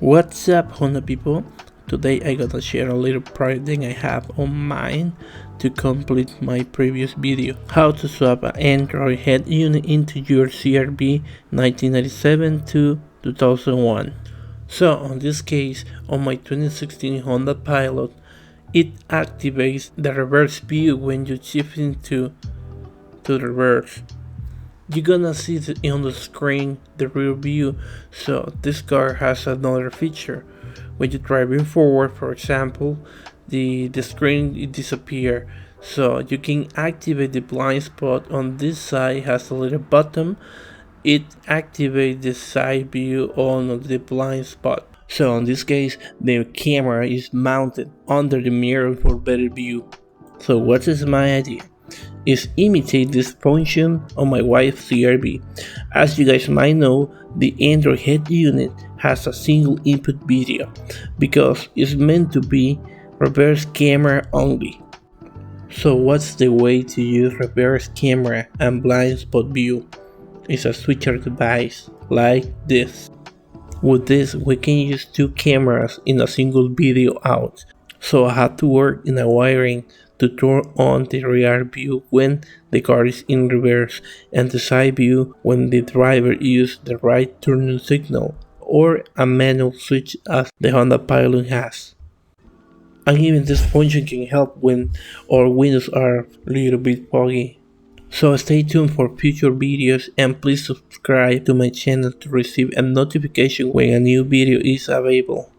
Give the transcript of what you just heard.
What's up, Honda people? Today I gotta share a little project I have on mind to complete my previous video. How to swap an Android head unit into your CRV 1997 to 2001. So on this case, on my 2016 Honda Pilot, it activates the reverse view when you shift into the reverse. You're gonna see on the screen the rear view. So this car has another feature. When you're driving forward, for example, the screen it disappear. So you can activate the blind spot. On this side has a little button. It activates the side view on the blind spot. So in this case, the camera is mounted under the mirror for better view. So what is my idea? Is imitate this function on my wife's CRV. As you guys might know, the Android head unit has a single input video because it's meant to be reverse camera only. So what's the way to use reverse camera and blind spot view? It's a switcher device like this. With this we can use two cameras in a single video out. So I had to work in a wiring to turn on the rear view when the car is in reverse and the side view when the driver uses the right turning signal or a manual switch as the Honda Pilot has. And even this function can help when our windows are a little bit foggy. So stay tuned for future videos and please subscribe to my channel to receive a notification when a new video is available.